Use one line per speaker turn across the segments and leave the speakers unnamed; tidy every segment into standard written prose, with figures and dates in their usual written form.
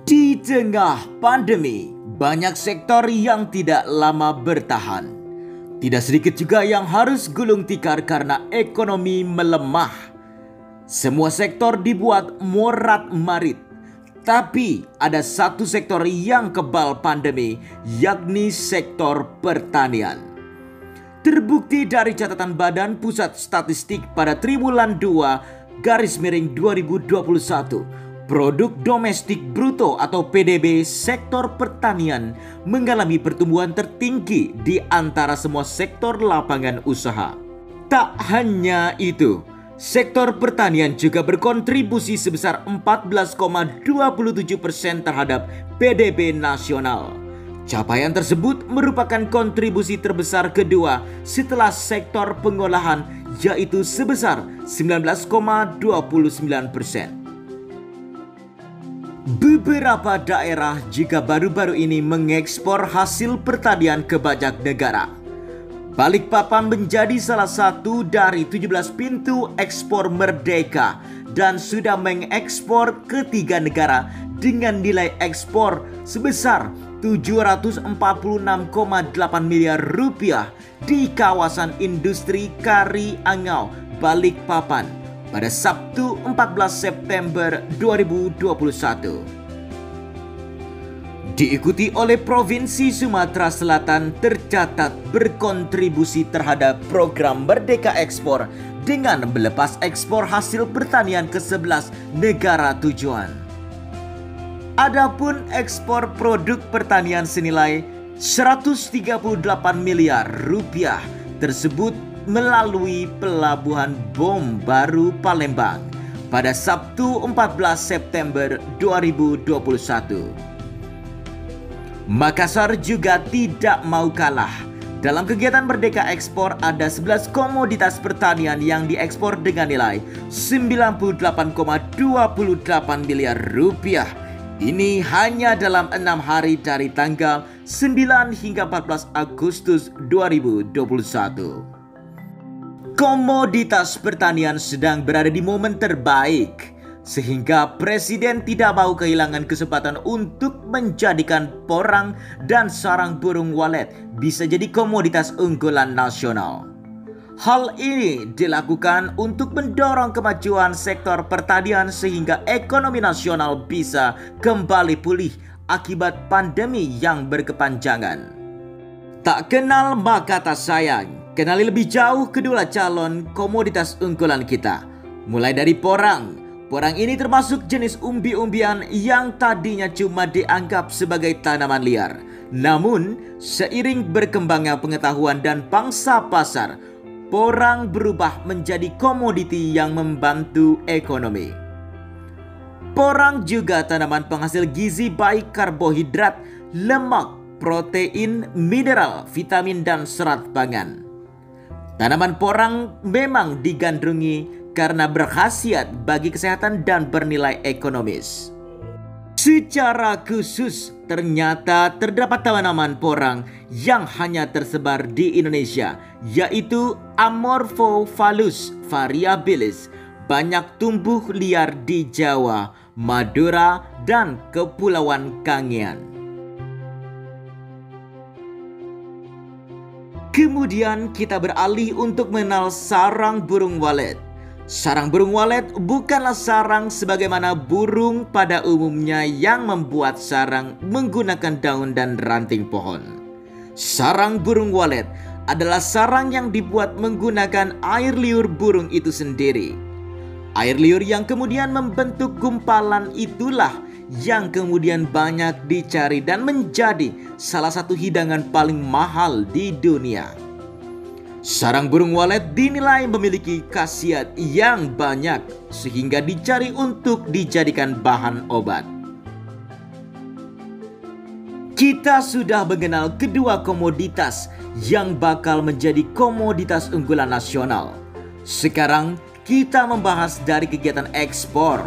Di tengah pandemi, banyak sektor yang tidak lama bertahan. Tidak sedikit juga yang harus gulung tikar karena ekonomi melemah. Semua sektor dibuat morat-marit. Tapi ada satu sektor yang kebal pandemi, yakni sektor pertanian. Terbukti dari catatan Badan Pusat Statistik pada triwulan 2/2021, produk domestik bruto atau PDB sektor pertanian mengalami pertumbuhan tertinggi di antara semua sektor lapangan usaha. Tak hanya itu, sektor pertanian juga berkontribusi sebesar 14,27% terhadap PDB nasional. Capaian tersebut merupakan kontribusi terbesar kedua setelah sektor pengolahan, yaitu sebesar 19,29%. Beberapa daerah juga baru-baru ini mengekspor hasil pertanian ke banyak negara. Balikpapan menjadi salah satu dari 17 pintu ekspor merdeka dan sudah mengekspor ke 3 negara dengan nilai ekspor sebesar 746,8 miliar rupiah di kawasan industri Kari Angau, Balikpapan pada Sabtu 14 September 2021. Diikuti oleh Provinsi Sumatera Selatan tercatat berkontribusi terhadap program Merdeka Ekspor dengan melepas ekspor hasil pertanian ke 11 negara tujuan. Adapun ekspor produk pertanian senilai 138 miliar rupiah tersebut melalui Pelabuhan Bom Baru Palembang pada Sabtu 14 September 2021. Makassar juga tidak mau kalah. Dalam kegiatan Merdeka Ekspor ada 11 komoditas pertanian yang diekspor dengan nilai 98,28 miliar rupiah. Ini hanya dalam 6 hari dari tanggal 9 hingga 14 Agustus 2021. Komoditas pertanian sedang berada di momen terbaik, sehingga Presiden tidak mau kehilangan kesempatan untuk menjadikan porang dan sarang burung walet bisa jadi komoditas unggulan nasional. Hal ini dilakukan untuk mendorong kemajuan sektor pertanian sehingga ekonomi nasional bisa kembali pulih akibat pandemi yang berkepanjangan. Tak kenal maka tak sayang. Kenali lebih jauh kedua calon komoditas unggulan kita. Mulai dari porang. Porang ini termasuk jenis umbi-umbian yang tadinya cuma dianggap sebagai tanaman liar. Namun, seiring berkembangnya pengetahuan dan pangsa pasar, porang berubah menjadi komoditi yang membantu ekonomi. Porang juga tanaman penghasil gizi baik karbohidrat, lemak, protein, mineral, vitamin, dan serat pangan. Tanaman porang memang digandrungi karena berkhasiat bagi kesehatan dan bernilai ekonomis. Secara khusus, ternyata terdapat tanaman porang yang hanya tersebar di Indonesia, yaitu Amorphophallus variabilis, banyak tumbuh liar di Jawa, Madura, dan Kepulauan Kangean. Kemudian kita beralih untuk mengenal sarang burung walet. Sarang burung walet bukanlah sarang sebagaimana burung pada umumnya yang membuat sarang menggunakan daun dan ranting pohon. Sarang burung walet adalah sarang yang dibuat menggunakan air liur burung itu sendiri. Air liur yang kemudian membentuk gumpalan itulah yang kemudian banyak dicari dan menjadi salah satu hidangan paling mahal di dunia. Sarang burung walet dinilai memiliki khasiat yang banyak sehingga dicari untuk dijadikan bahan obat. Kita sudah mengenal kedua komoditas yang bakal menjadi komoditas unggulan nasional. Sekarang kita membahas dari kegiatan ekspor.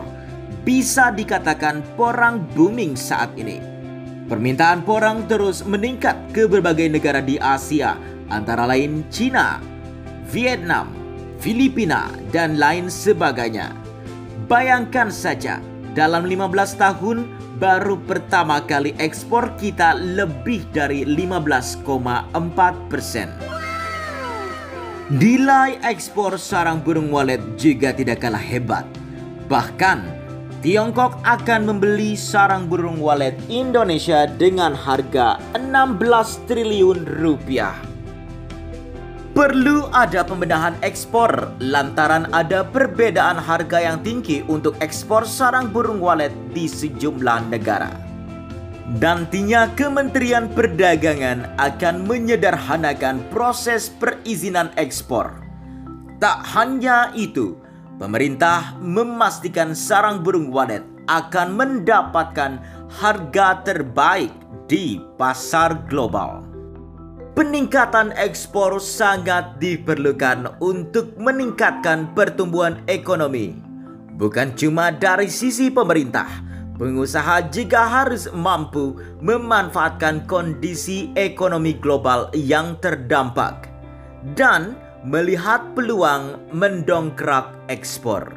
Bisa dikatakan porang booming saat ini. Permintaan porang terus meningkat ke berbagai negara di Asia, antara lain Cina, Vietnam, Filipina, dan lain sebagainya. Bayangkan saja, dalam 15 tahun baru pertama kali ekspor kita lebih dari 15,4%. Nilai ekspor sarang burung walet juga tidak kalah hebat. Bahkan, Tiongkok akan membeli sarang burung walet Indonesia dengan harga 16 triliun rupiah. Perlu ada pembenahan ekspor lantaran ada perbedaan harga yang tinggi untuk ekspor sarang burung walet di sejumlah negara. Nantinya Kementerian Perdagangan akan menyederhanakan proses perizinan ekspor. Tak hanya itu, pemerintah memastikan sarang burung walet akan mendapatkan harga terbaik di pasar global. Peningkatan ekspor sangat diperlukan untuk meningkatkan pertumbuhan ekonomi. Bukan cuma dari sisi pemerintah, pengusaha juga harus mampu memanfaatkan kondisi ekonomi global yang terdampak dan melihat peluang mendongkrak ekspor.